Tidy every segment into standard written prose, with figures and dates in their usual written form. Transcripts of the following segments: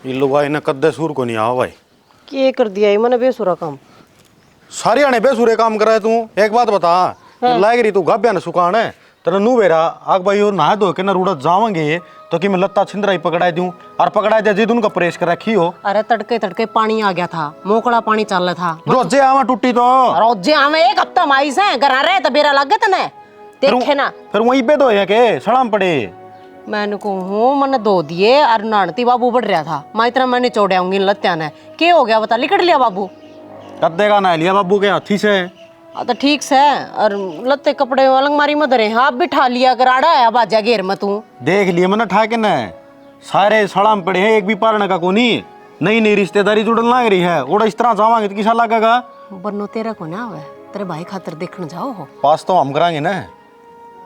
ये लोग ने कद्दे सूर को नहीं आओ भाई। के कर दिया है मैंने बेसुरा काम। सारी आने बेसुरे काम कराए तू। एक बात बता, लाग रही तू गाब्या न सुकान है तेरा नू बेरा आग भाई और नहा धो के न रूढ़ जावांगे तो कि मैं लत्ता छिंदरा ही पकड़ा दूं और पकड़ा दे जिद उनका प्रेस कर रखी हो। अरे तड़के तड़के पानी आ गया था, मोकड़ा पानी चल रहा था। रोजे आवा टूटी तो रोजे आवे एक हफ्ता माई से घर रहे तो बेरा लग गया तने देखे ना। फिर वहीं पे धोए के सड़ाम पड़े। मैंने को हूँ मैंने धो दिए और नानती बाबू बढ़ रहा था। मैं इतना मैंने चौड़ाऊंगी लत्या ने के हो गया बता लिकड़ लिया बाबू। कद्दे का ना लिया बाबू के हाथी से। तो ठीक से और लत्ते कपड़े अलमारी में धरे हाथ बिठा लिया कराड़ा है बाजा घेर में तू देख लिए मैंने ठा के न सारे सड़ाम पड़े हैं एक भी पारने का कोनी। नई नई रिश्तेदारी जुड़न लग रही है और इस तरह जावांगे तो किसा लगेगा। बन्नो तेरा को ना हुआ तेरे भाई खातर देखने जाओ हो। पास तो हम कराएंगे ना।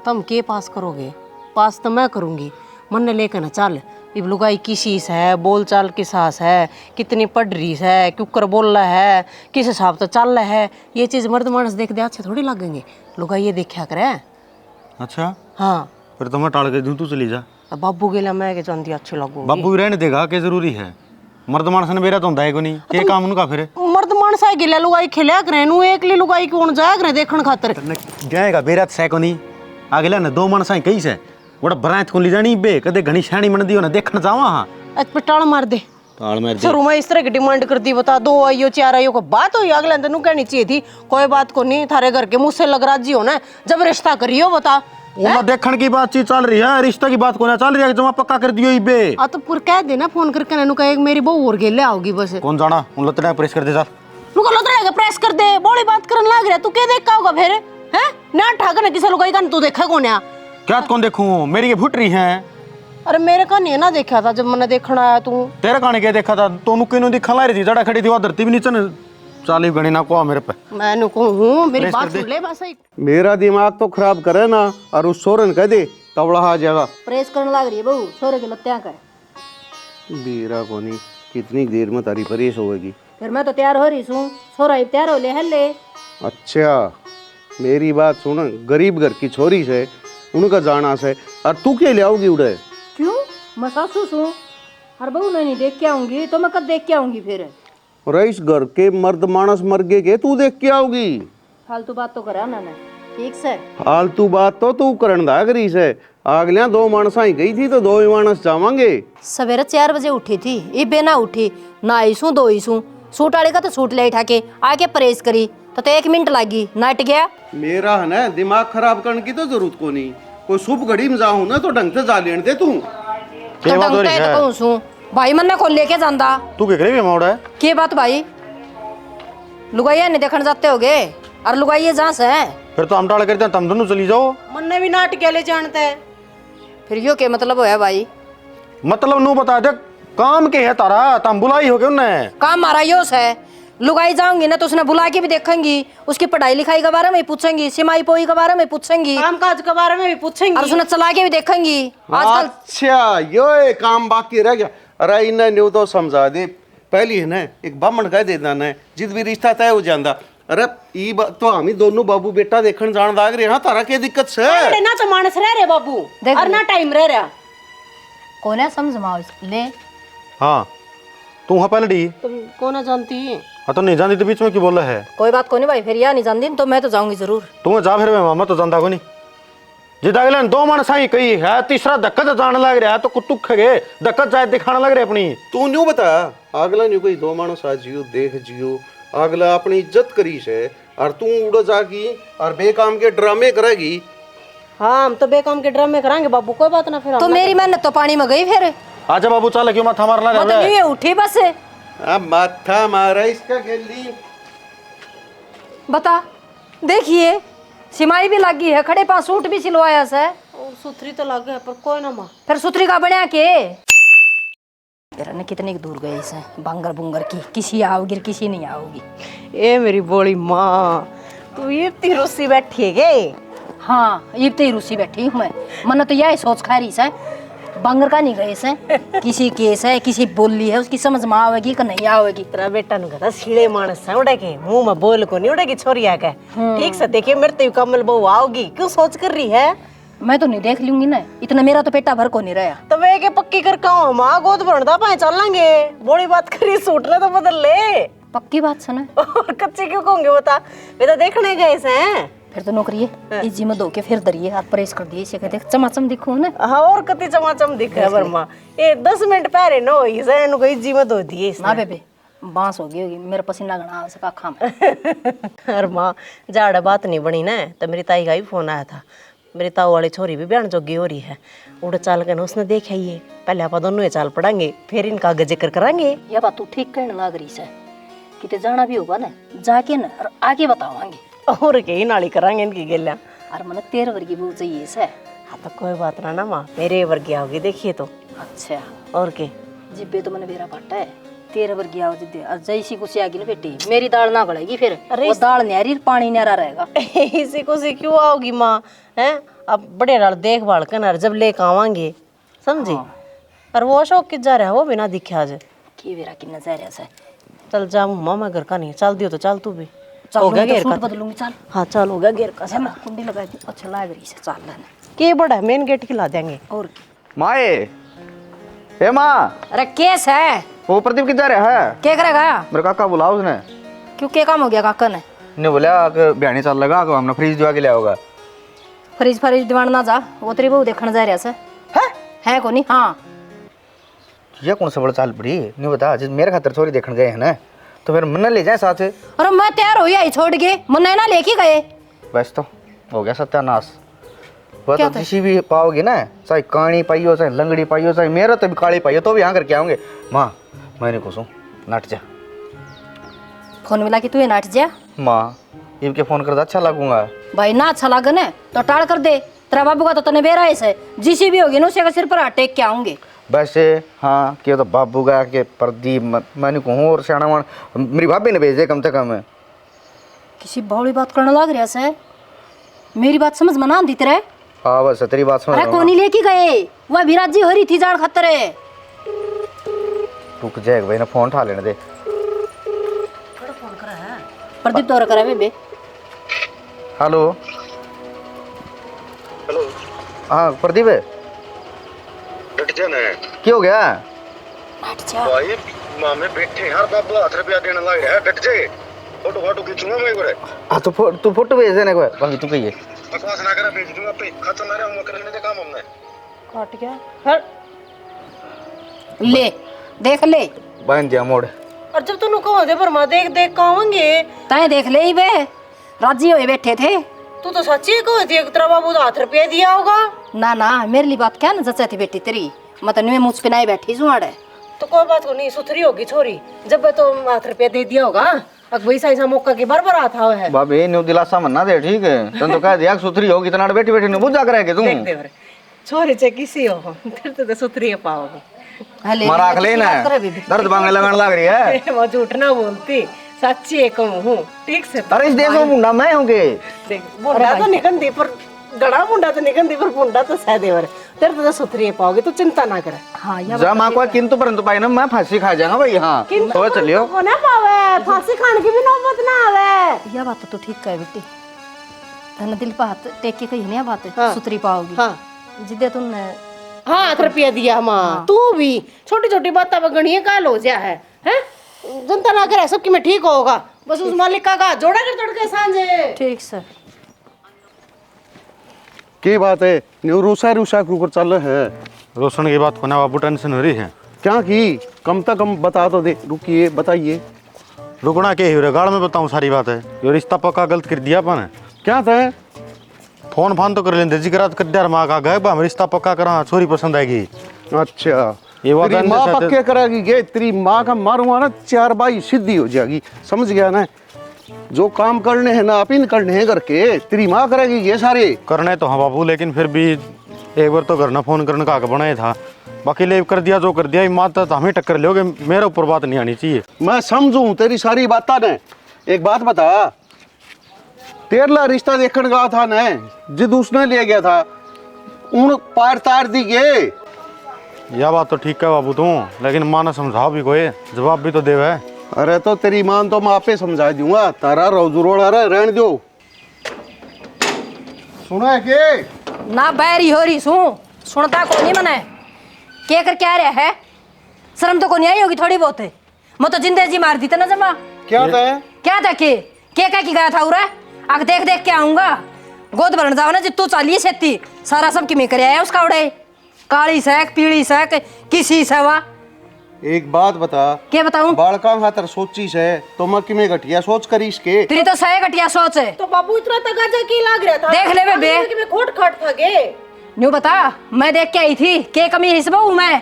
तुम के पास करोगे? पास तो मैं करूंगी। मन ने लेकर ना चल इब लुगाई की शीश है, बोल चाल की सास है, कितनी पढ़ रही है, क्यों बोल रहा है, किस हिसाब से चल रहा है, ये चीज मर्द मानस देख दे अच्छे थोड़ी लगेंगे। लुगाई ये देखा करे। अच्छा हाँ फिर तो मैं टाल के दूं तू चली जा। अब बाबू के लिए मैं के जानती अच्छी लगूंगी। बाबू ही रहने देगा के जरूरी है। मर्द मानस ने मेरा तो ਹੁੰਦਾ है को नहीं के काम उनका फिर मर्द मानस है गिला लुगाई खेलिया करे नु एकली लुगाई कौन जाया करे देखण खातर जाएगा बेरा से को नहीं अगला ने दो मानस कई से बड़ा बरात को ली जानी बे कदे घणी शानी मन दियो ना देखण जावा। हां एक पटाल मार दे ताल मार दे। शुरू में इस तरह की डिमांड कर दी बता दो आइयो चार आइयो को बात हुई अगले दिन कहनी चाहिए थी कोई बात को नहीं थारे घर के मुझसे लग राजी हो ना जब रिश्ता करियो बता। वो देखण की बातचीत चल रही है रिश्ता की बात को ना चल रही है जमा पक्का कर दियो बे। आ तो पुर कह देना फोन करके ननु का एक मेरी बहू और गेले आओगी बस। कौन जाना उन लतड़ा प्रेस कर दे चल नुको लतड़ा प्रेस कर दे बड़ी बात करन लाग रहा तू के देख का होगा फिर हैं ना ठाकर ना किसी लुगाई का तू देखा कौन है क्या कौन देखूं मेरी ये फुट रही है। अरे मेरे का नहीं ना देखा था जब मैंने देखना आया तू तेरे कहानी क्या देखा था तो नुके नु दिखा ला रही थी जड़ा खड़ी थी वो धरती भी नीचे चाली गणी ना को मेरे पे मैं नुको हूं मेरी बात सुन ले बस। मेरा दिमाग तो खराब करे ना और उस सोरन कह दे तबला आ जाएगा। प्रेस करने लग रही है बहू सोरे के लत्या का बीरा कोनी कितनी देर में तारी परेश होगी। फिर मैं तो तैयार हो रही हूं सोरा तैयार हो ले हल्ले। अच्छा मेरी बात सुन गरीब घर की छोरी से उनका जाना से और तू क्या ले आओगी उड़े क्यों मैं सासू हूं हर बहू नहीं देख के आऊंगी तो मैं कब देख के आऊंगी फिर रईस घर के मर्द मानस मर गए के तू देख के आओगी। फालतू बात तो करा ना ठीक से फालतू बात तो तू करन दाग रही से आगलियां दो मानसा ही गई थी तो दो ही मानस जावांगे। सवेरे 4 बजे उठी थी ये बेना उठी नहाईसू धोईसू सूट वाले का तो सूट ले उठा के आके प्रेस करी तो 1 मिनट लगी नट गया। मेरा है ना दिमाग खराब करने की तो जरूरत को नहीं कोई शुभ घड़ी में जाऊं ना तो ढंग से जा लेने दे तू। भाई मन को लेके जांदा तू के करे मोड़ा है के बात भाई लुगाइया नहीं देखने जाते होगे और लुगाइया जहाँ से है फिर तो हम टाल करते हैं तुम दोनों चली जाओ। मन ने भी नाट के ले जानते हैं फिर यो के मतलब होया भाई मतलब नू बता दे काम के है तारा तुम बुलाई हो गए उन्ने काम मारा यो है लुगाई जाऊंगी ना तो उसने बुला के भी देखेंगी उसकी पढ़ाई लिखाई के बारे में पूछेंगी सिमाई पोई के बारे में पूछेंगी काम काज के बारे में भी पूछेंगी और उसने चला के भी देखेंगी आजकल। अच्छा यो काम बाकी रह गया। अरे इन्हें न्यू तो समझा दे पहली है ना एक बामण कह देना ना जिस भी रिश्ता तय हो जाता। अरे ई तो हम ही दोनों बाबू बेटा देखने जान लाग रहे हैं तारा क्या दिक्कत है ना तो मानस रह रहे बाबू और ना टाइम रह रहा कौन है समझाओ ले। हाँ तू वहाँ पहले डी तुम कौन जानती हाँ तो नहीं जानती तो बीच में क्यों बोला है। कोई बात को नहीं भाई फिर या नहीं जानती तो मैं तो जाऊंगी जरूर। तू जा फिर मैं तो जानता को नहीं जिदा अगले दो मानस ही कही है तीसरा धक्कत जाने लग रहा है तो कुत्तू खगे धक्कत जाए दिखाने लग रहे अपनी। तू न्यू बता अगला न्यू कोई दो मानस आ जियो देख जियो अगला अपनी इज्जत करी से और तू उड़ जागी और बेकाम के ड्रामे करेगी। हाँ हम तो बेकाम के ड्रामे कराएंगे बाबू कोई बात ना फिर तो मेरी मेहनत तो पानी में गई फिर। आजा बाबू चल क्यों माथा मारना मैं तो नहीं उठी बस अब माथा मारा इसका खेली बता देखिए सिमाई भी लगी है खड़े पास सूट भी सिलवाया से और सुथरी तो लग गया पर कोई ना माँ फिर सुथरी का बना के कितने दूर गए से बंगर बुंगर की किसी आओगी किसी नहीं आओगी। ए मेरी बोली माँ तू ये तिरुसी बैठी है गे। हाँ ये तो रूसी बैठी हूँ मैं मन तो यही सोच खा रही से बंगर का नहीं गए से किसी केस है किसी बोली है उसकी समझ में आवेगी कि नहीं आवेगी। तेरा बेटा नु कहता सीड़े मानस है उड़े के मुंह में बोल को नहीं उड़ेगी छोरी आके ठीक से देखिए मेरे तो कमल बहू आओगी क्यों सोच कर रही है मैं तो नहीं देख लूंगी ना, इतना मेरा तो पेटा भर को नहीं रहा। तो वे के पक्की कर कहूं मां गोद भरदा पाए चलेंगे। बोली बात करी सूट ले तो बदल ले। पक्की बात सुना। और कच्चे क्यों कहूंगे बता, वे तो देखने गए से हैं। फिर तो नौकरी है इजी में धो के फिर दरिए हाथ प्रेस कर दिए, इसे कहते चमाचम दिखो ना। हाँ और कति चमाचम दिख है वर्मा। ये 10 मिनट पहले न होई से इनको इजी में धो दिए ना बेबे बांस हो गई होगी, मेरा पसीना गना आ सका खा में। और माँ जाड़ा बात नहीं बनी ना, तो मेरी ताई का भी फोन आया था। मेरी ताऊ वाली छोरी भी बयान जोगी हो रही है, उड़ चाल कर उसने देखा ही है। पहले आप दोनों ही चाल पड़ांगे, फिर इनका आगे जिक्र करांगे। यह बात तू ठीक कहने लग रही है, किते जाना भी होगा ना जाके ना और आगे बतावांगे। और के ही नाली करांगे इनकी गेल्या। और मन 13 वर्गी बहू चाहिए से। हाँ तो कोई बात ना माँ, मेरे वर्गी आओगी देखिए तो। अच्छा और के जिब्बे तो मैंने बेरा पाटा है, 13 वर्गी आओ जिद्दे और जैसी कुछ आगी ना बेटी मेरी दाल ना गलेगी, फिर वो दाल न्यारी पानी न्यारा रहेगा। इसी को से क्यों आओगी माँ हैं? अब बड़े नाल देखभाल करना जब लेकर आवांगे, समझी। और वो अशोक किस जा रहा है वो बिना दिखे आज की बेरा की नजर से। चल जा मुम्मा, मैं घर का नहीं चल दियो तो चल तू भी। चल हो गया मैं तो घेर सूट का। बदलूंगी चल। हाँ चल हो गया घेर का। ऐसा मैं कुंडी लगा दी, अच्छा लग रही से चल लेना। के बड़ा मेन गेट खिला देंगे। और माए हे माँ, अरे केस है वो प्रदीप किधर है? क्या करेगा? मेरे काका बुला उसने। क्यों क्या काम हो गया काका ने? ने बोला कि बयानी चल लगा तो हमने फ्रिज दिवा के ले आओगा। फ्रिज फ्रिज दीवान ना जा, वो तेरी बहू देखने जा रहा से है को नहीं। हाँ ये कौन सा बड़ा चाल पड़ी नहीं बता, जिस मेरे खातर छोरी देखने गए हैं ना तो फिर मन ले जाए साथ। अरे मैं तैयार हो गया छोड़ के, मुन्ना ना लेके गए। बस तो हो गया सत्यानाश। वह क्या तो था? किसी भी पाओगे ना, चाहे काणी पाई हो चाहे लंगड़ी पाई हो चाहे मेरा तो भी काली पाई हो तो भी यहाँ करके आओगे। माँ मैंने कुछ नट जा। फोन मिला कि तू ये नाट जा। माँ इनके फोन कर अच्छा लगूंगा। भाई ना अच्छा लगे ना तो टाल कर दे, तेरा बाबू का तो तने बेरा ऐसे जिसी भी होगी ना उसे का सिर पर टेक के आऊंगे। वैसे हाँ कि तो बाबू का के प्रदीप मैंने कहूँ और सियाणा मेरी भाभी ने भेजे कम से कम। किसी बौली बात करने लग रहा से, मेरी बात समझ में ना आती तेरे। हाँ बस तेरी बात समझ अरे रहा हूँ। कोनी लेके गए, वह विराट जी हो रही थी जान खतरे। रुक जाएगा भाई ना, फोन उठा लेने दे। प्रदीप दौरा करा बेबे। हेलो हेलो हाँ प्रदीप है, डट जाना है क्या हो गया? हट जा। भाई मामे बैठे यार, बाबू हाथ रुपया देने लग रहा है, डट जे। फोटो फाटो खींचूंगा मैं गोरे। हाँ तो तू फोटो भेज देने को बाकी तू कहिए। बकवास ना करा, भेज दूंगा पे खत्म ना रहा, कर लेने दे काम हमने। काट गया हर। ले देख ले बन जा मोड़। और जब तू कहो दे पर माँ देख देख कहवांगे। तय देख ले बे, राजी हुए बैठे थे। तू तो सच्ची कहो थी तेरा बाबू तो हाथ रुपया दिया होगा। ना ना मेरे लिए बात क्या ना जचा थी बेटी तेरी, मतलब मैं मुझ पे नहीं बैठी जुआड़े। तो कोई बात को नहीं, सुथरी होगी छोरी जब तो हाथ रुपया दे दिया होगा। अब वैसा ऐसा मौका के बार आता है। बाबे न्यू दिलासा मन्ना दे ठीक है, तुम तो कह दिया सुथरी होगी इतना बैठी बैठी नहीं बुझा करेगी तू। देख दे रे छोरी चे किसी हो तेरे तो सुथरी पाओगे। मारा ले ना, दर्द बांगे लगाने लग रही है। वो झूठ ना बोलती, सच्ची एक हूँ ठीक से। अरे इस देश में मुंडा मैं होंगे। देख मुंडा तो निकल दी पर गड़ा मुंडा तो निकल दी पर मुंडा तो सहदेवर। तेरे तो सुथरी पाओगे, तू चिंता ना कर। हाँ या जा माँ को किंतु परंतु पाई ना मैं फांसी खा जाऊंगा भाई। हाँ तो चलियो को ना पावे, फांसी खाने की भी नौबत ना आवे। यह बात तो ठीक है बेटी, धन दिल पर हाथ टेक के कही नहीं बात हाँ। सुतरी पाओगी। हाँ जिद्दे तुमने हाथ रुपया दिया माँ, तू भी छोटी छोटी बातें बगड़िए काल हो जा है हैं? जनता ना करे सबकी में ठीक होगा, बस उस मालिक का जोड़ा कर तड़के सांझे। ठीक सर। की बात है न्यू रूसा रूसा के ऊपर चल है। रोशन की बात को ना बाबू टेंशन हो रही है। क्या की कम तक कम बता तो दे, रुकिए बताइए रुकना के ही गाड़ में बताऊं सारी बात है। ये रिश्ता पक्का गलत कर दिया अपन। क्या था। फोन फान तो कर लेते जिक्र कर दिया माँ का गए हम रिश्ता पक्का करा, छोरी पसंद आएगी। अच्छा ये वो तेरी माँ पक्के कराएगी गे, तेरी माँ का मारूंगा ना 4 बाई सीधी हो जाएगी, समझ गया ना। जो काम करने हैं ना आप इन करने हैं करके, तेरी माँ करेगी ये सारे करने तो हाँ बाबू, लेकिन फिर भी एक बार तो घर ना फोन करने का बनाया था। बाकी ले कर दिया जो कर दिया, माँ तो हमें टक्कर लोगे, मेरे ऊपर बात नहीं आनी चाहिए। मैं समझूं तेरी सारी बातें ने। एक बात बता, तेरला रिश्ता देखने गया था ना, जिद उसने ले गया था उन पार तार दी गए। यह बात तो ठीक है बाबू तू, लेकिन माँ ने समझाओ भी कोई जवाब भी तो देवे। अरे तो तेरी मान तो मैं आपे समझा दूंगा, तारा रोजरोड़ा रहने दो। सुना है के ना बैरी हो रही सुनता को नहीं मने के कर क्या रहा है शर्म तो को नहीं आई होगी थोड़ी बहुत है मैं तो जिंदे जी मार दी था ना जमा क्या था क्या था के क्या की गया था उरा आग देख देख के आऊंगा गोद भरन जाओ ना जितू चालिए सेती सारा सब किमें कर आया उसका उड़े काली सैक पीली सैक किसी सवा एक बात बता क्या बताऊं बालका खातर सोची से तो मैं किमें घटिया सोच करीस के तेरी तो सह घटिया सोच है तो बाबू इतना तगाजा की लाग रहा था देख ले बे कि मैं खोट खाट था गे न्यू बता मैं देख के आई थी के कमी है इस बहू में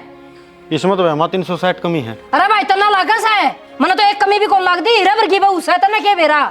इसमें तो वह 360 कमी है। अरे भाई तना लागस है मने तो एक कमी भी कौन लाग दी रबर की बहू से तना के बेरा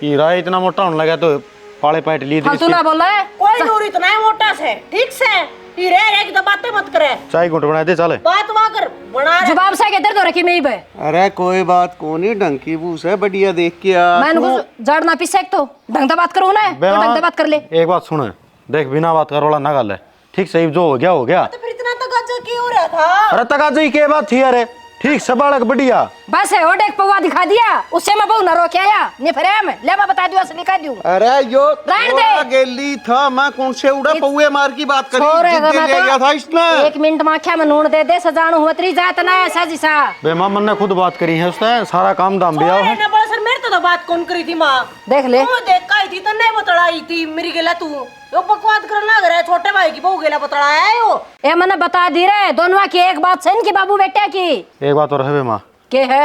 हीरा इतना मोटा होने लगा तो पाले पैट ली फालतू ना बोल है कोई दूर इतना मोटा से ठीक से ही रह की तो बातें मत करे चाय घुट बना दे चले बात वा कर बना रहे जवाब से किधर तो रखी मैं बे अरे कोई बात को नहीं डंकी बूस है बढ़िया देख के आ मैं कुछ जड़ ना पिसे तो ढंग से बात करूं ना तो ढंग से बात कर ले एक बात सुन देख बिना बात कर वाला ना गल है ठीक सही जो हो गया तो फिर इतना तगाजा क्यों रहा था अरे तकाजी के बात थी अरे ठीक से बालक बढ़िया बस है ओटे एक पौवा दिखा दिया उससे मैं बहू ना रोके आया नहीं फिर मैं ले मैं बता दियो असली कह दूं अरे यो रहने दे। थोड़ा गेली था मैं कौन से उड़ा पौए मार की बात करी छोरे जिद्दे मैं ले गया था इसने एक मिनट माखिया में नून दे सजाणु हुआ तेरी जात ना ऐसा जिसा बे मामन ने खुद बात करी है उसने सारा काम दाम दिया है ना बड़ा सर मेरे तो बात कौन करी थी माँ देख ले तू देख का आई थी तो नहीं बतड़ाई थी मेरी गेला तू यो बकवाद करना लग रहा है छोटे भाई की बहू गेला बतड़ाया है यो ए मैंने बता दी रे दोनों की एक बात सही की बाबू बेटे की एक बात और है बे माँ के है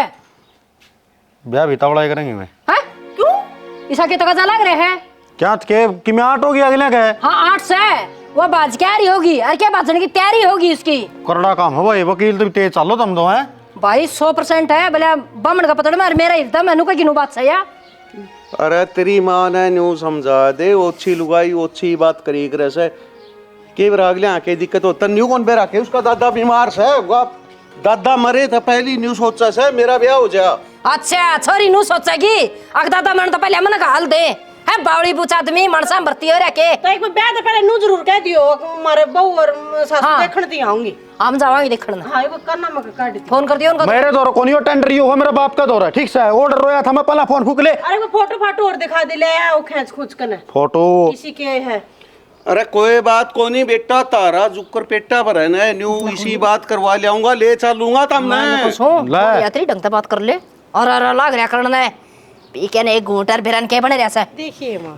ब्याह भी तवड़ाई करेंगे मैं हैं क्यों ईसा के तगाजा लग रहे हैं क्या के कि मैं आठ होगी अगले गए हाँ 8 से वो बाज क्या रही होगी और क्या बाजने की तैयारी होगी उसकी करड़ा काम हो भाई वकील तो तेज चालो तुम दो है भाई 100% है भले बामण का पतड़ में मेरा हिरदा मैनू का गिनू बात सही है अरे तेरी माँ ने न्यू समझा दे ओछी लुगाई ओछी बात करी करे से के रागले आके दिक्कत होता न्यू कौन बेरा के उसका दादा बीमार से दादा मरे था पहली न्यू सोचा से मेरा ब्याह हो जा अच्छा छोरी नू सोचेगी अग दादा मन तो पहले मन का हाल दे है बावड़ी पूछ आदमी मनसा भर्ती हो रखे तो एक बार ब्याह से पहले नू जरूर कह दियो मारे बहू और सासू हाँ। देखण दी आऊंगी हम जावांगे देखना हाँ ये वो करना मैं काट दी फोन कर दियो उनको मेरे दौर को नहीं टेंडर यो है मेरा बाप का दौर है ठीक से ऑर्डर रोया था मैं पहला फोन फूक ले अरे वो फोटो फाटो और दिखा दे ले आओ खींच खुच कने फोटो किसी के है अरे कोई बात को नहीं बेटा तारा जुकर पेटा पर है ना न्यू इसी बात करवा लियाऊंगा ले चलूंगा तुमने ले। यात्री ढंग से बात कर ले और लाग रहा करना है पी के ने एक घूटर फिरन के बने रहसा देखिए माँ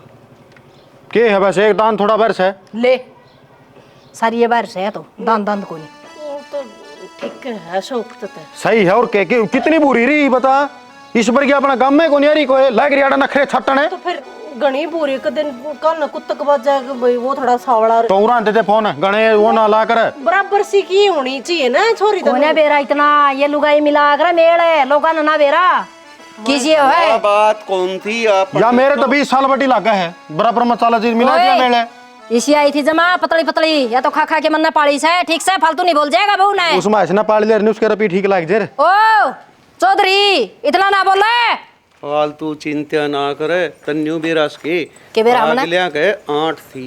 के है वैसे एक दान थोड़ा बरस है ले सारी ये बार से है तो दान दान को नहीं वो तो ठीक है शौक तो है सही है और के कितनी बुरी रही बता ईश्वर की अपना काम में को नहीं को लाग रियाड़ा नखरे छटने तो फिर गणी पूरी एक दिन कल न कुत्तक बज जाएगा भाई वो थोड़ा सावड़ा तो उरा देते फोन गणे वो ना ला कर बराबर सी की होनी चाहिए ना छोरी तो कोने बेरा इतना ये लुगाई मिला कर मेल है लोगा ना बेरा कीजिए है बात कौन थी आप या मेरे तो 20 साल बटी लागा है बराबर मसाला चीज मिला दिया मेले इसी आई थी जमा पतली पतली या तो खा खा के मन ने पाड़ी से ठीक से फालतू नहीं बोल जाएगा बहू ने उसमें ऐसे ना पाल ले उसके रपी ठीक लाग जे ओ चौधरी इतना ना बोल रहे फालतू चिंता ना करे तन्यू बेरास के बेरा हमने? अगलिया के 8 थी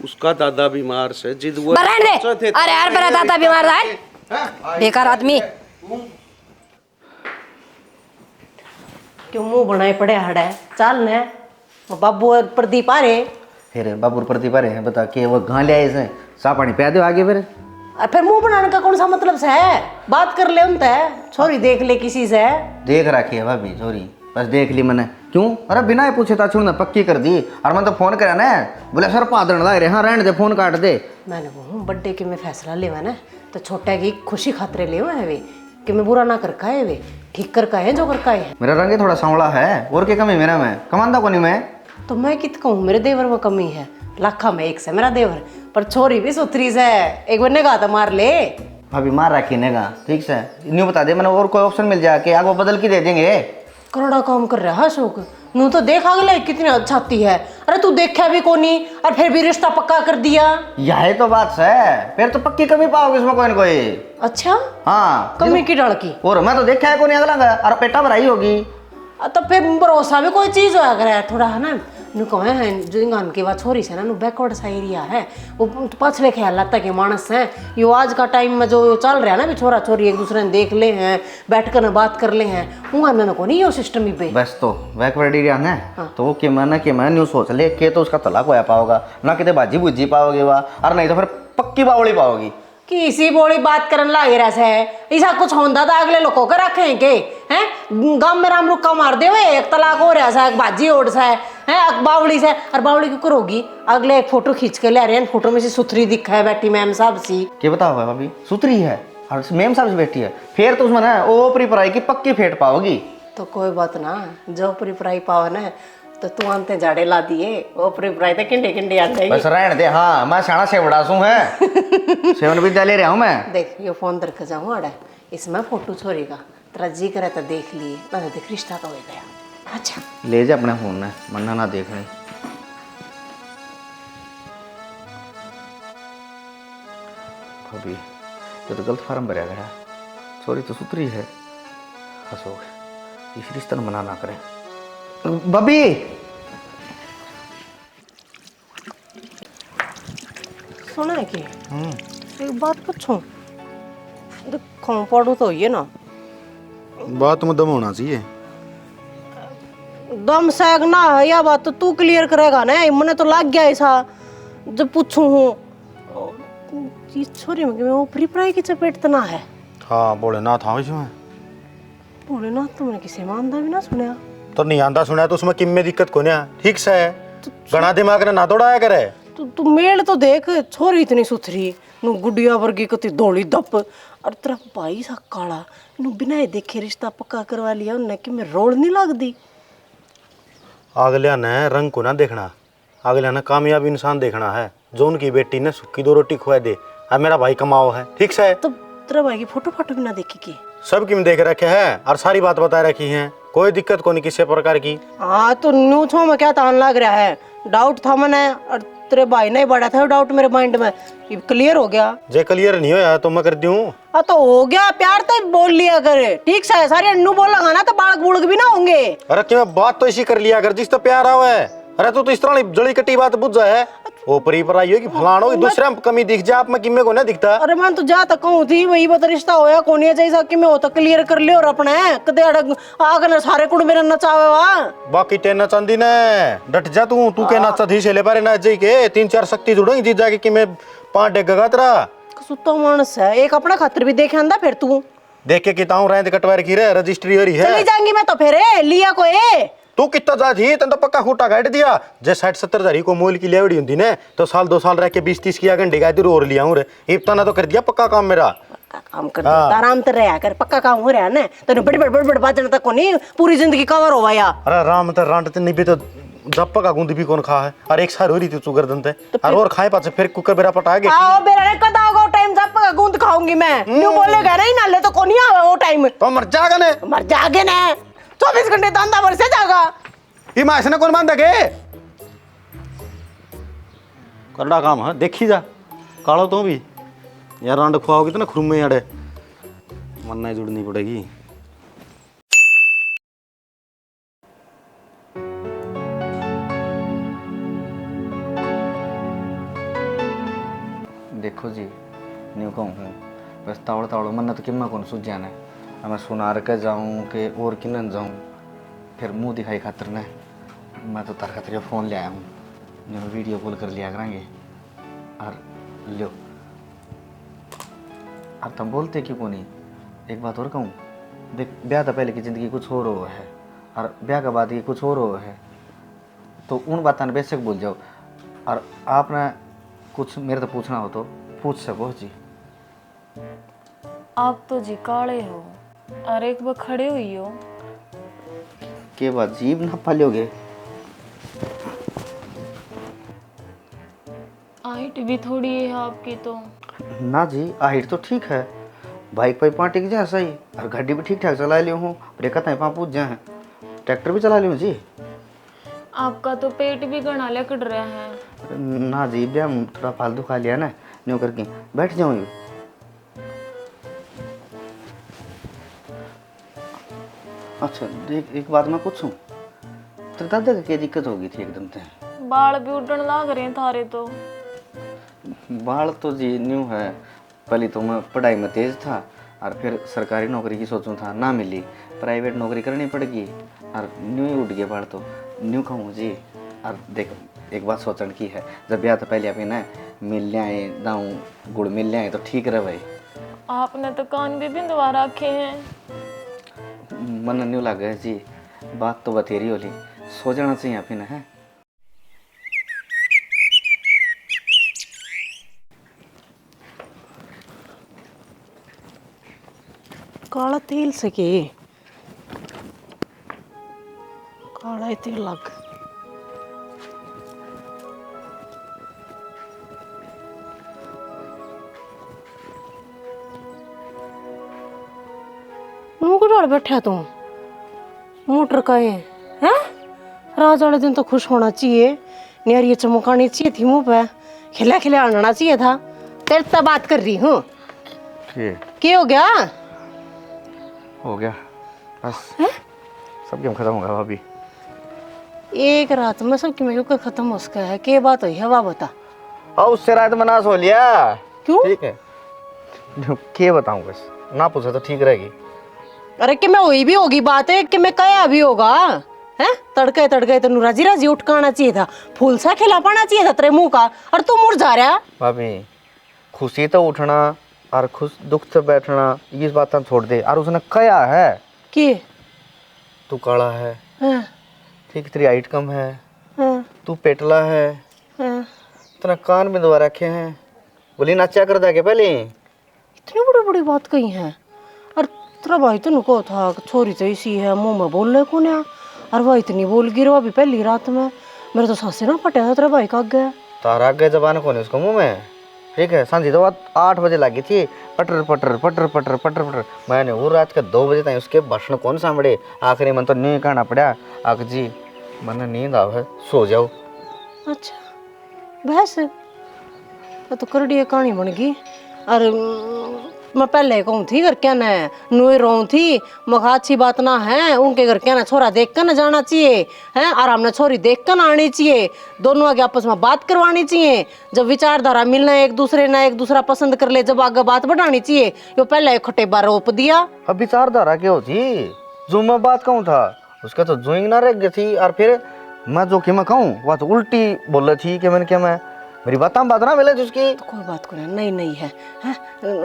उसका दादा बीमार से जिद वो बरान दे अरे यार मेरा दादा बीमार है बेकार आदमी क्यों मुंह बनाए पड़े हड़ा चल ने बाबू और प्रदीप आ रहे फिर बाबूर प्रतिभा रहे हैं बता के वो गां ले आए से सा पानी पिया दो आगे फिर और फिर मुंह बनाने का कौन सा मतलब से है बात कर ले उनसे छोरी देख ले किसी से देख रखी है भाभी सॉरी बस देख ली मैंने क्यों अरे बिना ही पूछे था छोड़ना पक्की कर दी और मैं तो फोन करा ना बोले सर पादन लग रहे हाँ रहने दे फोन काट दे मैंने वो बर्थडे के में फैसला लेवा ना तो छोटा की खुशी खातरे ले है वे कि मैं बुरा ना कर का है वे ठीक कर का है जो कर का है मेरा रंग ही थोड़ा सांवला है और क्या कमी मेरा में कमांदा को नहीं मैं तो मैं कित कहूँ मेरे देवर में कमी है लाखा में एक से मेरा देवर पर छोरी भी सुथरी से एक बार निगाह तो मार ले भाभी मार रखी नेगा ठीक से न्यू बता दे मैंने और कोई ऑप्शन मिल जाए कि आगे बदल के दे देंगे करोड़ा काम कर रहा है अशोक नू तो देख आगे कितनी अच्छाती है अरे तू देखा भी कोनी और फिर भी रिश्ता पक्का कर दिया यही तो बात है फिर तो पक्की कमी पाओगे इसमें कोई न कोई अच्छा हाँ कमी की डर की और मैं तो देखा है कोई नहीं अगला और पेटा भराई होगी तो फिर भरोसा भी कोई चीज होया करे थोड़ा है ना नु कहे हैं जो इंगान के बाद छोरी से ना नु बैकवर्ड सा एरिया है, वो पछले ख्याल लगता के मानस है। यो आज का टाइम में जो चल रहा है ना भी छोरा छोरी एक दूसरे ने देख ले हैं, बैठ कर बात कर ले हैं, उंगा को नहीं यो सिस्टम ही पे बस तो बैकवर्ड एरिया है तो वो कि मैं न्यू सोच ले के तो उसका तलाक होया पाओगा ना, कितने बाजी बुजी पाओगे वह, और नहीं तो फिर पक्की बावड़ी पाओगी। किसी बोली बात करन लागे रहा है, ऐसा कुछ होता था अगले लोगों के रखे हैं के हैं गांव में राम रुक्का मार दे हुए, एक तलाक हो रहा है, एक बाजी ओढ़ सा है बावड़ी से, और बावड़ी क्यों करोगी, अगले एक फोटो खींच के ले रहे हैं, फोटो में से सुथरी दिखा है बैठी मैम साहब सी, क्या बताओ भाभी सुथरी है और मैम साहब से बैठी है, फिर तो उसमें ना ओपरी पराई की पक्की फेंट पाओगी। तो कोई बात ना, जो परी पराई पावा ना तो तू आंते जाड़े ला दिए, वो परी पराई तो किंडे किंडे आ जाएगी। बस रहने दे, हाँ मैं शाना से बड़ासू है सेवन विद्यालय रहा हूँ मैं। देख ये फोन दर के जाऊँ अड़ा, इसमें फोटो छोरी का तेरा जी करे तो देख लिए, ना तो देख रिश्ता तो हो गया। अच्छा ले जा अपने फोन में, मन्ना ना देख रही। भाभी ये तो गलत फार्म भरा गया, छोरी तो सुथरी है, हंसोगे इस रिश्ता मना ना करें। बबी सुना है कि एक बात पूछूं, देखो पढ़ू तो ये ना बात में दम होना चाहिए। दम सैग ना है या बात तो तू क्लियर करेगा ना, मैंने तो लग गया ऐसा जब पूछूं हूँ ये छोरी में वो प्री पराई की चपेट तो ना है। हाँ बोले ना था इसमें, बोले ना तुमने किसी में आंदा भी ना सुना तो नहीं आंदा सुना तो उसमें किम में दिक्कत को नहीं, ठीक से है, घना दिमाग ने ना दौड़ाया करे। तू मेल तो देख, छोरी इतनी सुथरी नु गुडिया वर्गी कति धोली दप, और तेरा भाई सा काला नु बिना देखे रिश्ता पक्का करवा लिया उन्हें कि मैं रोड नहीं लगदी। अगलिया ने रंग को ना देखना, अगलिया ने कामयाब इंसान देखना है, जो उनकी बेटी ने सुखी 2 रोटी खुआ दे, अब मेरा भाई कमाओ है, ठीक से है। तो तेरा भाई की फोटो फाटो भी ना देखी की? सब की देख रखे है और सारी बात बता रखी है, कोई दिक्कत को नहीं किसी प्रकार की। हाँ तो न्यू छो में क्या तान लग रहा है, डाउट था मैंने, और तेरे भाई ने बड़ा था डाउट मेरे माइंड में, ये क्लियर हो गया। जे क्लियर नहीं होया तो मैं कर दूं। हाँ तो हो गया, प्यार तो बोल लिया करे, ठीक से सारे अन्नू बोलेगा ना तो बालक बुड़क भी ना होंगे। अरे क्यों बात तो इसी कर लिया कर जिस तो प्यार आवा है। अरे तू तो इस तरह जड़ी कटी बात बुझ जाए, वो परी पर आई होगी फलानो की दूसरे में कमी दिख जा, आप में किम्मे को ना दिखता। अरे मैं तो जा तक कहूँ थी वही बता रिश्ता होया कौन है जैसा कि मैं होता क्लियर कर लियो और अपने कदे अड़ग आग न सारे कुड़ मेरे नचावे वा बाकी टेना चांदी ने डट जा तू के नाचा थी से ले पारे ना जाई के 3-4 शक्ति जुड़ेंगी जी जाके कि मैं 5 डेगगा तेरा सुतो मानस है, एक अपना खातिर भी देखे आंदा, फिर तू देख के किताऊं रेंद कटवा रखी रे, रजिस्ट्री हो रही है। चली जाएंगी मैं तो फिर लिया को ए तू कितना जा थी तन तो पक्का खूटा काट दिया, जे 60-70 हज़ार को मोल की लेवड़ी हुंदी ने तो साल 2 साल रह के 20-30 की घंटे का इधर और लिया हूं रे, इतना तो कर दिया पक्का काम मेरा। पक्का काम कर देता, आराम से रहा कर, पक्का काम हो रहा है ना, तेरे बड़ बड़ बड़ बड़ बाजन तक को नहीं पूरी जिंदगी कवर होवा या। अरे राम ते रांट ते नहीं भी तो जप्पा का गुंद भी कौन खा है, और एक सार हो रही थी तू गर्दन ते और खाए पाछे फिर कुकर बेरा पटा के आओ बेरा ने कदा होगा टाइम जब का गूंद खाऊंगी मैं, न्यू बोलेगा नहीं नाले तो कोनी आवे वो टाइम तो मर जागा ने, मर जागे ने 24 घंटे धंधा भर से जागा ये मास ने कौन बांधा के करड़ा काम है, देखी जा कालो तो भी यार रांड खुआओगी तो ना खुरमे यारे मन्ना ही जुड़नी पड़ेगी। देखो जी न्यू कहूँ बस तावड़ तावड़ मन तो किम्मा कौन सूझ जाना है, मैं सुनार के जाऊँ कि और किन जाऊँ, फिर मुंह दिखाई खातिर न मैं तो तार खातिर फ़ोन ले आया हूँ, जो वीडियो कॉल कर लिया करेंगे और लो अब तुम बोलते क्यों को नहीं। एक बात और कहूँ, देख ब्याह तो पहले की ज़िंदगी कुछ और हो है और ब्याह के बाद ये कुछ और हो है, तो उन बातों ने बेशक भूल जाओ, और आपने कुछ मेरे तो पूछना हो तो पूछ सको जी। आप तो जी काले हो और एक बार खड़े हुई हो, के बात जीभ ना पालोगे। हाइट भी थोड़ी है आपकी तो। ना जी हाइट तो ठीक है, बाइक पे पाँव टिक जाए सही, और गाड़ी भी ठीक ठाक चला लियो हूँ, ब्रेक तय पाँव पूछ जाए, ट्रैक्टर भी चला लियो जी। आपका तो पेट भी घना लकड़ रहा है। ना जी भैया थोड़ा फालतू खा लिया ना न्यू करके बैठ जाऊँ यू। अच्छा देख एक बात मैं पूछूं, तेरे दादा की क्या दिक्कत होगी थी एकदम से? बाल भी उड़न लाग रहे हैं थारे तो। बाल तो जी न्यू है, पहले तो मैं पढ़ाई में तेज था और फिर सरकारी नौकरी की सोचूं था, ना मिली, प्राइवेट नौकरी करनी पड़गी और न्यू ही उठ गए बाल तो। न्यू कहूँ जी। और देख एक बात सोचने की है, जब ब्याह तो पहले अपने ना मिल लियाए दाऊँ गुड़ मिल लियाए तो ठीक रहे भाई। आपने तो कान भी बिंदवा रखे हैं। मन न्यू लग गया जी, बात तो बतेरी होली, सो जाना चाहिए अपने ना है। काला तेल से के काला ही तेल लग। मुंह को डाल बैठा तू मोटर का है राज वाले दिन तो खुश होना चाहिए, नियारी चमकानी चाहिए थी मुंह पे, खिला खिला आना चाहिए था। तेरे से बात कर रही हूँ। क्या हो गया? हो गया बस, सब गेम खत्म हो गया भाभी। एक रात में सब क्यों क्यों खत्म हो सका है? क्या बात हुई है वाह बता। और उससे रात में ना सो लिया। क्यों? ठीक है, क्या बताऊं, बस ना पूछा तो ठीक रहेगी। अरे कि मैं हुई भी होगी बात है कि मैं कया भी होगा है? तड़के तड़के तेन राजी राजी उठकाना चाहिए था, फूल सा खिला पाना चाहिए था तेरे मुंह का, और तू मुरझा रहा। भाभी खुशी तो उठना और खुश दुख से बैठना ये बात छोड़ दे। और उसने कया है कि तू काला है, हाँ, ठीक तेरी हाइट कम है, हाँ, तू पेटला है, हाँ। तेरा कान में दबा रखे हैं, बोली नाचा कर दे के पहले। इतनी बड़ी बड़ी बात कही है। और तेरा भाई तो नुको था कि छोरी तो इसी है, मुंह में बोल रहे कौन है? और वह इतनी बोल गिर अभी पहली रात में, मेरे तो सांसे ना फटे था तेरा भाई का गया। तारा आगे जबान कौन है उसको मुंह में? ठीक है, सांझी तो बात 8 बजे लगी थी, पटर पटर पटर पटर पटर पटर। मैंने वो रात के 2 बजे तक उसके भाषण कौन सामने, आखिरी मन तो नहीं कहना पड़ा आक जी मन नींद आवे सो जाओ। अच्छा बस तो करड़ी कहानी बन गई। और मैं पहले कहूँ थी घर क्या न नुए रहूँ थी, मखा अच्छी बात ना है, उनके घर क्या ना छोरा देख कर न जाना चाहिए है, आराम ने छोरी देख कर आनी चाहिए, दोनों आगे आपस में बात करवानी चाहिए। जब विचारधारा मिलना एक दूसरे ना एक दूसरा पसंद कर ले, जब आगे बात बढ़ानी चाहिए। यो पहले खट्टे बार रोप दिया। अब विचारधारा क्या होती, जो मैं बात कहूँ था उसका तो जोइंग ना रह गई थी, और फिर मैं जो कि मैं कहूँ वह तो उल्टी बोल रही थी कि मैंने क्या मैं मेरी बात ना मिले जिसकी। तो कोई बात को नहीं नहीं है,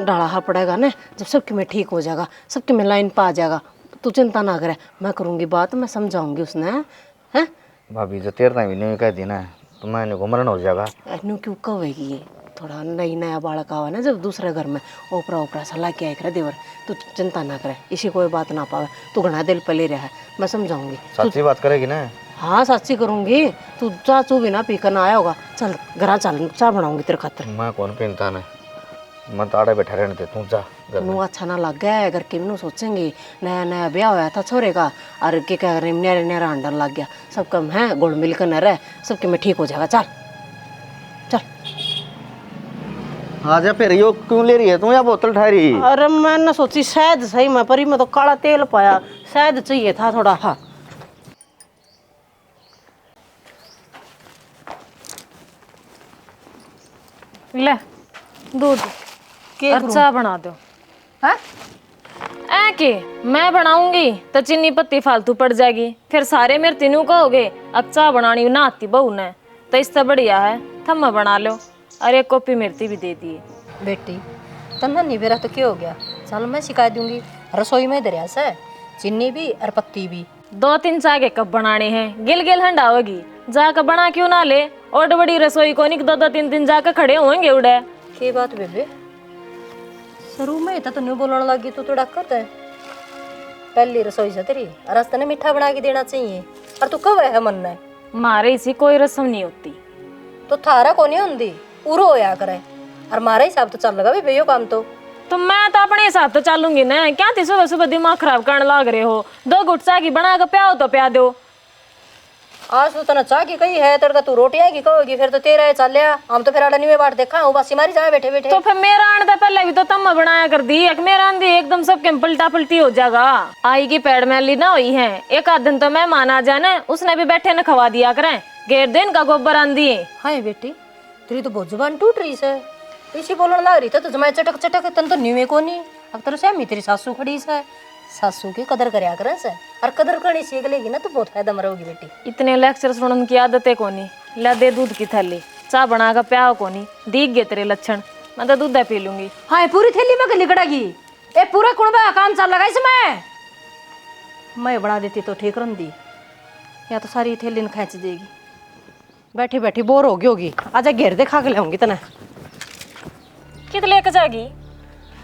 डाला हा पड़ेगा ना, जब सबके में ठीक हो जाएगा, सबके में लाइन पा जाएगा, तू चिंता ना करे, मैं करूँगी बात, मैं समझाऊंगी उसने है। भाभी जो तेरना भी नहीं कह दी ना तो मैंने घुमरन हो जाएगा। न्यू क्यों कहेगी ये, थोड़ा नई नया बालक आवा ना जब दूसरे घर में, ओपरा ओपरा सलाह क्या करे देवर, तू चिंता ना करे, इसी कोई बात ना पावे, तू घना दिल पे ले रहा है, मैं समझाऊंगी। सच्ची बात करेगी ना? हाँ सच्ची करूंगी, तू चाचू भी ना पी कर ना आया होगा, चल घर चल, चाय बनाऊंगी तेरे खातिर। मैं कौन पीता ने, मैं ताड़े बैठा रहने दे, तू जा घर में। नू अच्छा ना लग गया है, घर के भी सोचेंगे नया नया ब्याह होया था छोरे का, और के कह रहे न्यारे न्यारा अंडर लग गया, सब कम है गुड़ मिलकर न रहे, सबके में ठीक हो जाएगा। चल चल आजा फिर, यो क्यों ले रही है तू या बोतल ठहरी? अरे मैंने सोची शायद सही मैं परी में तो काला तेल पाया, शायद चाहिए था थोड़ा। हाँ ले दूध अच्छा बना दो। हाँ? ऐ के मैं बनाऊंगी तो चीनी पत्ती फालतू पड़ जाएगी, फिर सारे मेरे तीनों कहोगे अच्छा बनानी ना आती बहू ने, तो इससे बढ़िया है थम्मा बना लो, और एक कॉपी मिर्ची भी दे दिए। बेटी तन्ना नहीं बेरा तो क्या हो गया, चल मैं सिखा दूंगी, रसोई में दरिया से चीनी भी और पत्ती भी। 2-3 चाय के कप बनाने हैं, गिल गिल हंडा होगी, जाकर बना क्यों ना ले, और बड़ी रसोई को नहीं 2-3 जाकर खड़े होंगे उड़े। के बात बेबे, शुरू में तो नहीं बोलने लगी, तू तो डकत है, पहली रसोई से तेरी रास्ते ने मीठा बना के देना चाहिए, और तू कब है मन ने मारे इसी कोई रस्म नहीं होती, तो थारा को नहीं होती उरो होया करे, और मारा हिसाब तो चल लगा भी भैया काम तो मैं तो अपने हिसाब तो चलूंगी ना, क्या थी सुबह सुबह दिमाग खराब करने लग रहे हो, 2 गुट चाय की बना के प्याओ तो प्या दो। आज तो तना चाह की कही है तड़का तू रोटियां की कहोगी फिर तो तेरा है चलिया हम तो फिर आड़ा नीवे बाट देखा हूं बस मारी जाए बैठे बैठे तो फिर मेरा आने तो पहले भी तो तम्मा बनाया कर दी एक मेरा आंधी एकदम सबके पलटा पलटी हो जाएगा। आई की पैड़ मैली ना हुई है, एक आध दिन तो मेहमान आ जाए ना उसने भी बैठे न खवा दिया करें, गेर दिन का गोबर आंधी है। हाय बेटी तेरी तो बहुत जुबान टूट रही है, इसी बोलने लग रही था तो जमाए चटक चटक तन तो नीवे को नहीं। अब तेरे से तेरी सासू खड़ी है, सासू की कदर करया करे से और कदर करनी सीख लेगी ना तो बहुत फायदा मरोगी बेटी। इतने लेक्चर सुनने की आदत है कोनी, ला दे दूध की थैली, चाह बना का प्याओ कोनी, दीख गए तेरे लक्षण, मैं तो दूध पी लूंगी। हाँ पूरी थैली में लिकड़ागी, ए पूरा कुणबा काम चल लगा इसमें। मैं बना देती तो ठीक रही, या तो सारी थैली न खींच देगी। बैठी बैठी बोर होगी आजा घेर दे खा के लाऊंगी तना। कित लेके जाएगी?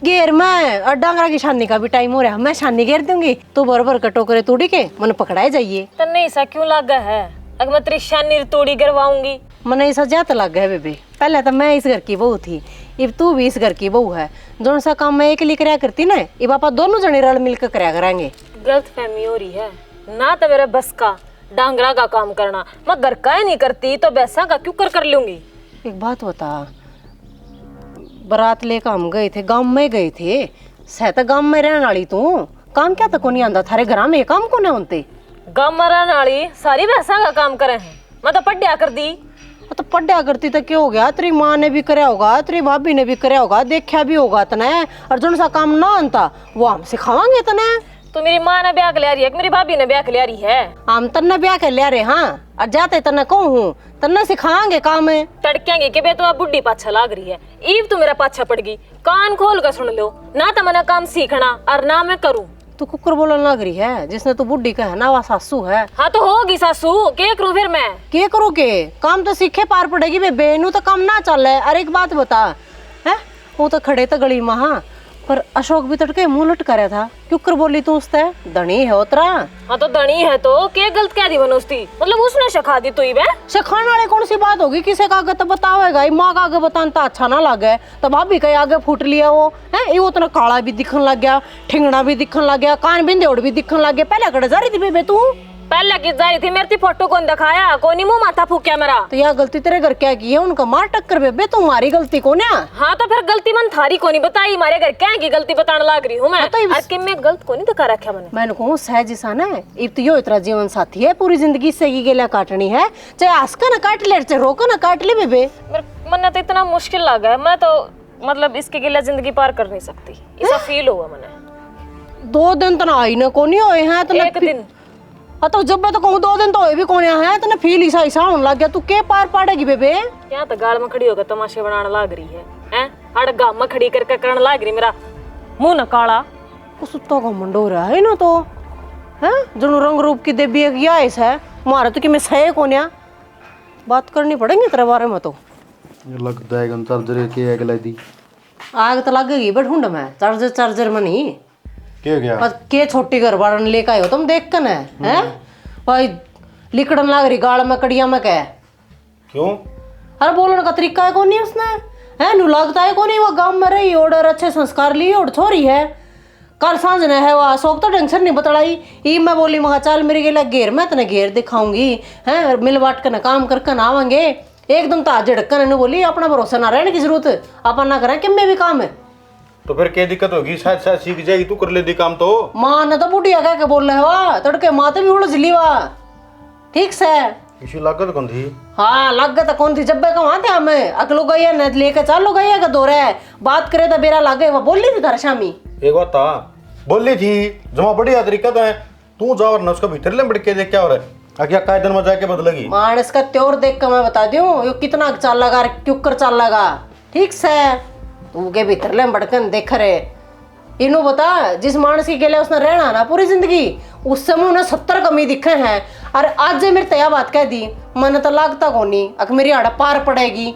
घेर में और डांगरा की छानी का भी टाइम हो रहा है, मैं छानी घेर दूंगी तो बराबर का टोकरे तोड़ी के मन पकड़ाए जाइए। तन्ने ऐसा क्यों लगा है? अगर मैं तेरी शानी तोड़ी करवाऊंगी। मन ऐसा ज्यादा लग गया बेबी, पहले तो मैं इस घर की बहू थी, अब तू भी इस घर की बहू है। जो सा काम मैं अकेली करया करती ना, अब आप दोनों जने रल मिलकर करया करेंगे। गलत फहमी हो रही है ना, तो मेरे बस का डांगरा का काम करना, मैं घर का ही नहीं करती तो वैसा का क्यों कर लूंगी। एक बात बता, बारात लेकर हम गए थे, गांव में गए थे, सहत गांव में रहने वाली तू काम क्या तक नहीं आंदा थारे घर में, ये काम को नहीं होते। गांव में रहने वाली सारी वैसा का काम करे हैं, मैं तो पढ़िया कर दी। तो पढ़ा करती तो क्या हो गया, तेरी माँ ने भी करया होगा, तेरी भाभी ने भी करया होगा, देखा भी होगा तने, और जो सा काम ना आता वो हम सिखावांगे तने। तो मेरी माँ ने ब्याह के लिया रही है, मेरी भाभी ने ब्याह के लिया रही है, हम तन्ने ब्याह के लिया रे। हाँ और जाते तन्ने कहूँ तन्ने सिखाएंगे काम। तड़केंगे कि बे तो आप बुढ़ी पाछा लाग रही है, ईव तू मेरा पाछा पड़ गई, कान खोल कर सुन लो ना, तो मैंने काम सीखना और ना मैं करूँ। तू कुकर बोलने लग रही है, जिसने तू बुढ़ी का है ना वह सासू है। हाँ तो होगी सासू, क्या करूँ फिर मैं? क्या करो के काम तो सीखे पार पड़ेगी बे, बेनू तो काम ना चल है। अरे एक बात बता है, वो तो खड़े तो गली में, हाँ पर अशोक भी तड़के मुंह लटका रहा था, क्यों कर बोली तू उससे? धनी है उतरा। हाँ तो धनी है तो क्या गलत क्या दी बनोस्ती, मतलब उसने सिखा दी तो ही बे। सिखाने वाले कौन सी बात होगी, किसे का आगे तो बतावेगा, माँ का आगे बताना अच्छा ना लगे तो भाभी कहीं आगे फूट लिया वो है। ये उतना काला भी दिखन लग गया, ठिंगना भी दिखन लग गया, कान बिंदेड़ भी दिखन लग गया। पहले कड़े जा रही थी बेबे तू, पहले की जा रही थी, मेरी फोटो कौन दिखाया, कोनी मुंह माथा फूकिया मेरा। तो यह गलती तेरे घर क्या की है, उनका मार टक्कर बेबे, तुम्हारी गलती कौन है? हाँ तो फिर गलती मन थारी कोनी बताई, मारे घर क्या की गलती बताने लग रही हूँ मैं, तो और कि मैं गलत कोनी दिखा रखा मैंने कहूँ सहज इंसान है, इब तो यो इतना जीवन साथी है, पूरी जिंदगी सही गेला काटनी है, चाहे आसका ना काट ले चाहे रोका ना काट ले बेबे। मेरे मन तो इतना मुश्किल लगा है, मैं तो मतलब इसके गिला जिंदगी पार कर नहीं सकती, ऐसा फील हुआ मैंने। 2 दिन तो ना आई ना कोनी होए हैं तो एक दिन तो जब मैं तो कहूँ 2 दिन तो होए भी कौन है, तो फील ऐसा होने लग गया, तू के पार पाड़ेगी बेबे? यहाँ तो गाल में खड़ी होकर तमाशे बनाने लग रही है, हड़ गाम में खड़ी करके करने लग रही, मेरा मुंह न काला सुत्ता का मुंडो रहा है ना, तो है जो रंग रूप की देवी है मारा तो कि मैं सहे कौन, बात करनी पड़ेगी तेरे बारे में। तो लगता है चार्जर के अगला दी आग तो लगेगी बट ढूंढ में चार्जर, चार्जर में नहीं क्या गया पर के छोटी घर बारन लेकर आयो तुम देख कर है भाई, लिकड़न लग रही गाड़ में कड़िया में क्या क्यों? अरे बोलने का तरीका है कौन नहीं उसने, है नु लगता है कौन नहीं, वो गांव में रही और अच्छे संस्कार लिए और छोरी है। कल सांझ ने है वो अशोक तो ढंग से नहीं बतलाई, ई मैं बोली महा चल मेरे गेला घेर मैं तने घेर दिखाऊंगी है, मिल बांट कर काम करके ना आवेंगे एकदम ताज झड़कन ने बोली, अपना भरोसा ना रहने की जरूरत, अपन ना करें किम में भी काम है। तो फिर क्या दिक्कत होगी, शायद शायद सीख जाएगी, तू कर ले दी काम तो। माँ ने तो बुढ़िया कह के बोल रहे वाह तड़के माते भी उलझ ली वाह, ठीक से इसी लागत कौन थी? हाँ लागत कौन थी, जब का वहां थे हमें अकलो गई है न लेके चालो गई है का दो रहे बात करे तो बेरा लागे, वो बोल रही थी तारा शामी एक बात था बोल रही थी जमा बढ़िया तरीका तो है, तू जाओ ना उसका भीतर ले बढ़ के देख क्या हो रहा है, क्या कायदन में जाके बदलेगी। मानस का त्योर देख कर मैं बता दूं यो कितना चाल लगा क्यों कर चाल लगा, ठीक से तू के भीतर ले बढ़कन देख रहे इनू बता, जिस मानस की गेले उसने रहना ना पूरी जिंदगी, उस समय उन्हें 70 कमी दिखे हैं, और आज मेरी तया बात कह दी मन तो लागता कोनी अक मेरी आड़ा पार पड़ेगी,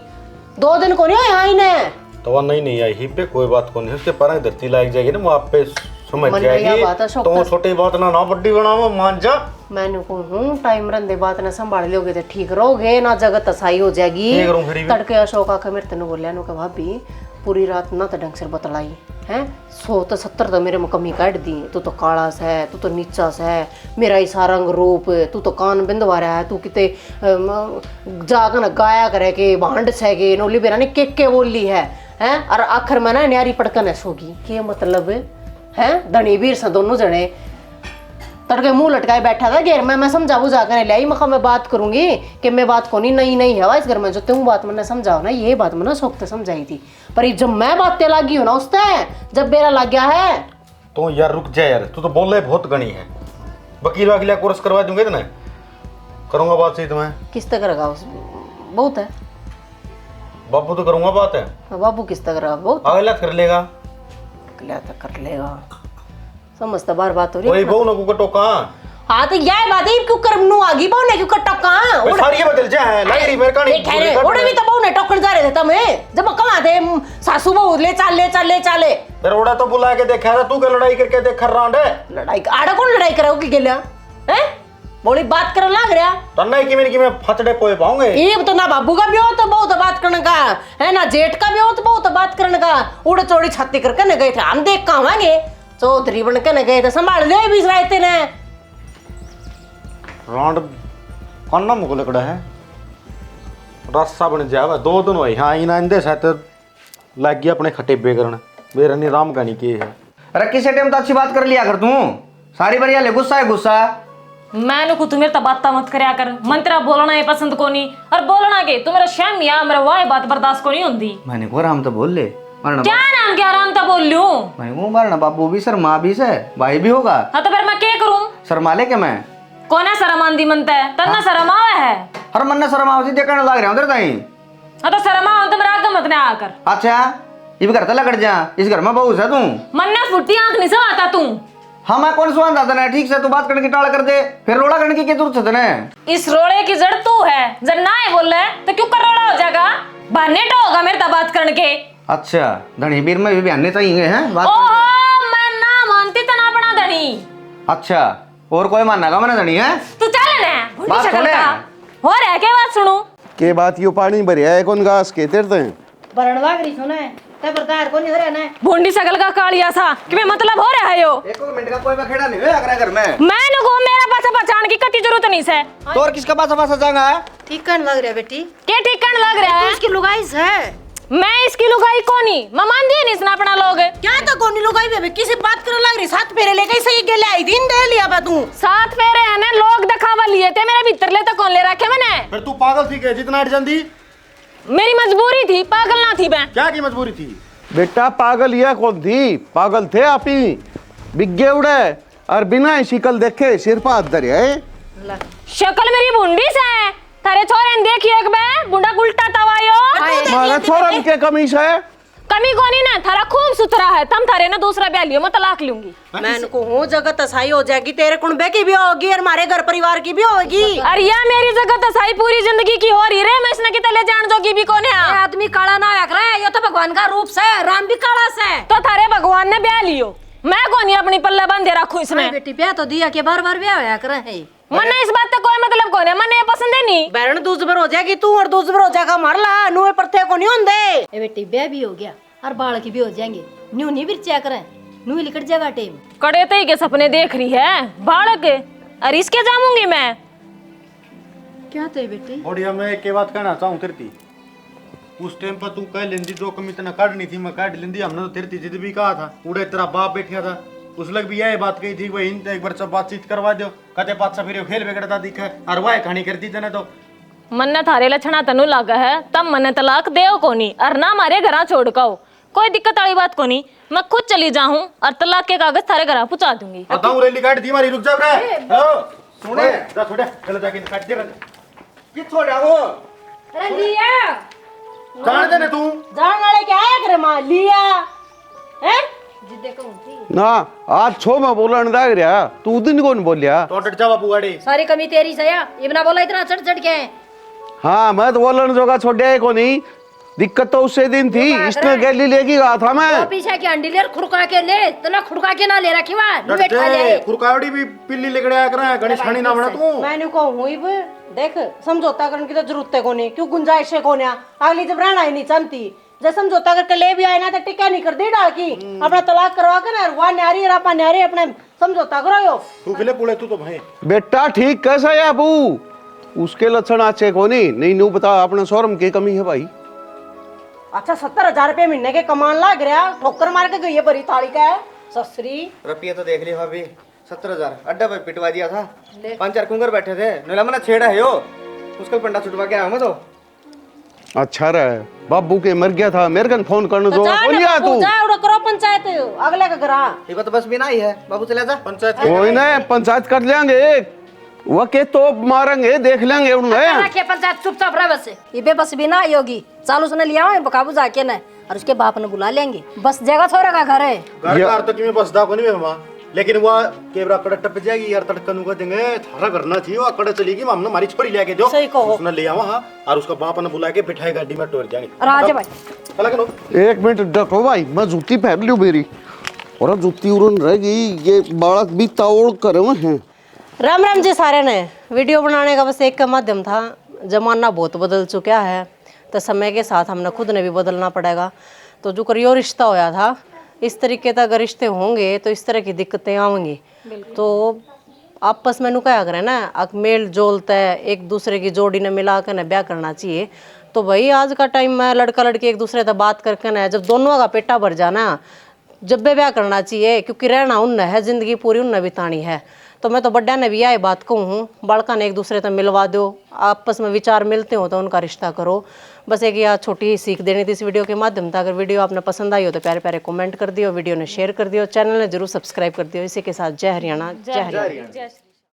2 दिन कोनी हो यहाँ इन्हें तो वह नहीं आई ही पे कोई बात को नहीं, उसके पर धरती लायक जाएगी ना, वो आप पे समझ जाएगी, तो छोटी बात ना बड़ी बनाओ मान जा। मैंने कहूँ टाइम रंदे बात ना संभाल लोगे तो ठीक रहोगे ना, जगत तसाई हो जाएगी। तड़के अशोक आके मेरे तेन बोलिया नु भाभी पूरी रात ना तो ढंग से बतलाई हैं 100 तो 70 तो मेरे में कमी काट दी। तू तो काला सा है, तू तो नीचा सा है, मेरा ही सारा रंग रूप, तू तो कान बिंदवा रहा है, तू किते जाकर ना गाया करे के भांड से के नोली बेरा ने के बोली है हैं। और आखिर में ना न्यारी पटकन सोगी के मतलब है धनी वीर से दोनों जने तड़के मुंह लटकाए बैठा था घेर में। मैं समझा बुझा कर लाई मखा मैं बात करूंगी कि मैं बात को नहीं है इस घर में जो तुम बात मैंने समझाओ ना ये बात मैंने सोखते समझाई थी। पर ये जब मैं बातें लागी हूं ना उससे जब बेरा लग गया है तो यार रुक जा यार, तू तो बोल रहे बहुत गणी है। वकील वकील कोर्स करवा दूंगे तो करूंगा बात सही तुम्हें। किस तक रखा बहुत है बाबू तो करूंगा बात है। बाबू किस तक रखा बहुत अगला कर लेगा, अगला तक कर लेगा समझता बार बात हो रही वही बहु ना को टोका। हाँ तो यह बात है क्यों कर नु आगी बहु ने क्यों टक्का सारी बदल जा है लग रही मेरे कहानी ठहरे ओड़े भी तो बहु ने टोकन जा रहे थे तमे जब कमा थे सासू बहू ले चाले फिर ओड़ा तो बुला के देखा था तू क्या लड़ाई करके देख रहा है। लड़ाई आड़ा कौन लड़ाई कराओगी गेल्या हैं बोली बात कर लाग रहा तन्ना की मैं फचड़े पोए पाऊंगे। ये तो ना बाबू का भी हो तो बहुत बात करने का है ना जेठ का भी हो तो बहुत बात करने का उड़ चौड़ी छाती करके न गए थे हम देख के आवांगे चौधरी बन के न गए थे संभाल ले भी रहते ने रांड कन्ना मुको लकड़ा है रस्सा बन जावे 2 दिन हुए। हाँ इन अंदे साथ लग गया अपने खट्टे बेगरण मेरा नहीं राम कहानी के है। अरे किसी टाइम तो अच्छी बात कर लिया कर तू, सारी बढ़िया ले गुस्सा है गुस्सा। मैंने को तू मेरे तो बात मत करया कर, मन तेरा बोलना है पसंद को नहीं और बोलना के तू मेरा शर्म या मेरा वाह बात बर्दाश्त को नहीं होती। मैंने को राम तो बोल ले मरना क्या नाम क्या आराम तो बोल लूं। मैंने को मरना बाबू भी शर्मा भी से भाई भी होगा। हाँ तो फिर मैं क्या करूं? शर्मा ले के मैं कौन है शर्म आंदी मनता है तन्ना शर्म आवे है। हर मन ने शर्मा उसी देखने लग रहा हूं तेरे ताई। हाँ तो शर्म आओ तो मेरा आगे मत ना आकर। अच्छा ये भी घर तक लग जा, इस घर में बहू है तू मन ने फुटी आंख नहीं समाता तू। हाँ मैं कौन सुन दादा ने ठीक से तू बात करने की टाल कर दे फिर रोड़ा करने की क्या जरूरत है। इस रोड़े की जड़ तू है जब ना है बोल रहे तो क्यों कर रोड़ा हो जाएगा बहने तो होगा मेरे तब बात करने के। अच्छा धनी बीर में भी बहने चाहिए हैं बात ओहो मैं ना मानती तो ना बना धनी। अच्छा और कोई मानना का मैंने धनी है तू चल ना बात भूली शक्ल सुने। का हो रहा क्या बात सुनू के बात यो पानी भरिया है कौन घास के तेरते बरण लाग रही सुने ते बरदार को नहीं हरे ना भूंडी शकल का कालिया सा कि मैं मतलब हो रहा है यो। एक मिनट का कोई खेड़ा नहीं है अगर घर में मैं को मेरा पासा पहचान की कति जरूरत नहीं से। तो और किसका पासा पासा जाएगा ठीक करने लग रहा बेटी क्या ठीक करने लग रहा है? इसकी लुगाई है मैं इसकी लुगाई कोनी मैं मान दिए नहीं इसने अपना लोग क्या तो कोनी लुगाई बे किसी बात करने लग रही साथ फेरे लेके सही गेले आई दिन दे लिया बा तू साथ फेरे है ना लोग दिखावा लिए थे मेरे भीतर ले तो कौन ले रखे मैंने। फिर तू पागल थी क्या जितना अट जल्दी? मेरी मजबूरी थी पागल ना थी मैं। क्या की मजबूरी थी? बेटा पागल यह कौन थी पागल थे आप ही बिग्गे उड़े और बिना शिकल देखे सिर पर हाथ धरे शक्ल मेरी भूंडी से है थारे छोरे ने देखिए एक बे बुंडा उल्टा तवायो मारा छोरन के कमीज है कमी कोनी ना थारा खूब सुथरा है तम थारे ना दूसरा ब्याह लियो मैं तलाक लूंगी। मैं को हूँ जगह तसाई हो जाएगी तेरे कुंबे की भी होगी और हमारे घर परिवार की भी होगी। अरे या मेरी जगह तसाई पूरी जिंदगी की हो रही रे मैं इसने की तले जान जोगी भी कौन है। आदमी काला ना आकर है ये तो भगवान का रूप से राम भी काला से तो थारे भगवान ने ब्याह लियो मैं कौन अपनी पल्ले बंधे रखू इसमें। बेटी ब्याह तो दिया के बार बार ब्याह होया करे है मन इस बात का कोई मतलब कौन है मन ये पसंद है नहीं। बैरन दूसबर हो जाएगी तू और दूसबर हो जाएगा मार ला नुए पर थे को नहीं होंदे ए बेटी ब्याह भी हो गया और बाल की भी हो जाएंगे न्यू नहीं बिरचा करें न्यू लिकट जाएगा टेम कड़े तई के सपने देख रही है बालक अरे इसके जामूंगी मैं क्या थे बेटी बढ़िया मैं एक बात कहना चाहूँ तिरती उस टाइम पर तू कह लेंदी जो कमी तना काटनी थी मैं काट लेंदी हमने तो तिरती जिद भी कहा था उड़े तेरा बाप बैठा था उस लग भी यही बात कही थी वही एक बार सब बातचीत करवा दो कहते बादशाह फिर खेल बिगड़ता दिखा और वह कहानी करती थे तो मन ने थारे लक्षणा तनु लगा है तब मन तलाक देओ कोनी और ना मारे घर छोड़ काओ कोई दिक्कत वाली बात कोनी मैं खुद चली जाऊं और तलाक के कागज थारे घर पहुंचा दूंगी। बताऊं रैली काट दी मारी रुक जा रे हेलो सुने जा छोड़ चलो जाके काट दे कि छोड़ा वो अरे लिया जान दे ने तू जान वाले क्या आया करे मां लिया हैं जिद्दे कहूं थी ना आज छो में बोलन दाग रहा तू उदिन कौन बोलिया तो डट जा बापू गाड़ी सारी कमी तेरी सया इबना बोला इतना चढ़ चढ़ के हाँ मैं तो बोलन जोगा छोड़े को नहीं दिक्कत तो उससे दिन थी इसने गैली लेके गया था मैं वो पीछे की अंडी ले खुरका के ले तना खुरका के ना ले रखी वा नु बैठा ले खुरकावड़ी भी पिल्ली लेके आया करा गणेश खानी ना बना तू मैंने को हुई देख समझौता करने की तो जरूरत है कोनी क्यों गुंजाइश है कोन्या अगली जब रहना ही नहीं चाहती जब समझौता करके ले भी आए ना तो टिका नहीं कर दी डाल की अपना तलाक करवा के ना वहाँ न्यारी और आपा न्यारी अपने समझौता करो यो। तू खिले पुले तू तो भाई बेटा ठीक कैसा है अबू, उसके लक्षण अच्छे को नहीं नू बता अपने शोरूम की कमी है भाई। अच्छा 70,000 रुपये महीने के कमान लाग रहा, ठोकर मार के गई है बड़ी थाली का है ससुरी। रुपये तो देख लिया भाभी, 70,000 अड्डा पे पिटवा दिया था। 5-4 कुंगर बैठे थे, नीला मना छेड़ा है यो, उसका पंडा छुटवा के आया मैं तो। अच्छा रहे बाबू के मर गया था, मेरे कन फोन करने तो दो बोलिया तू करो पंचायत अगले का घरा। ये तो बस भी ना ही है, बाबू चले जा पंचायत कोई ना पंचायत कर लेंगे, वो के तो मारेंगे देख लेंगे रखे पंचायत चुपचाप रह बस। ये बेबस भी ना आई होगी, चालू सुने लिया हूँ बकाबू जाके ना, और उसके बाप ने बुला लेंगे। बस जगह थोड़ा का घर है, घर तो कि बस दा को नहीं मां, लेकिन वो केबरा कड़े टप जाएगी यार, तड़कन को देंगे थारा करना चाहिए, वो कड़े चलेगी हमने हमारी छोरी लेके दो, सही कहो। उसने ले आवा और उसका बाप ने बुला के बिठाई गाड़ी में टोर जाएंगे। राजे भाई चला करो 1 मिनट डको भाई, मैं जूती पहन लूं मेरी, और अब जूती उड़न रहेगी, ये बालक भी तावड़ करे हुए हैं। राम राम जी सारे ने। वीडियो बनाने का बस एक का माध्यम था, जमाना बहुत बदल चुका है तो समय के साथ हमने खुद ने भी बदलना पड़ेगा। तो जो करियो रिश्ता होया था इस तरीके का अगर रिश्ते होंगे तो इस तरह की दिक्कतें आएंगी। तो आपस में नु क्या करें ना, मेल जोलता है एक दूसरे की जोड़ी ने मिला कर ना ब्याह करना चाहिए। तो भाई आज का टाइम में लड़का लड़की एक दूसरे से बात करके ना, जब दोनों का पेटा भर जाना जब भी ब्याह करना चाहिए, क्योंकि रहना उनने है, जिंदगी पूरी उनने बितानी है। तो मैं तो बड्डा ने भी यही बात कहूँ, बड़का ने एक दूसरे से मिलवा दो, आपस में विचार मिलते हो तो उनका रिश्ता करो। बस एक यह छोटी सीख देनी थी इस वीडियो के माध्यम से। अगर वीडियो आपने पसंद आई हो तो प्यारे प्यारे कमेंट कर दियो, वीडियो ने शेयर कर दियो, चैनल ने जरूर सब्सक्राइब कर दियो। इसी के साथ जय हरियाणा, जय हरियाणा।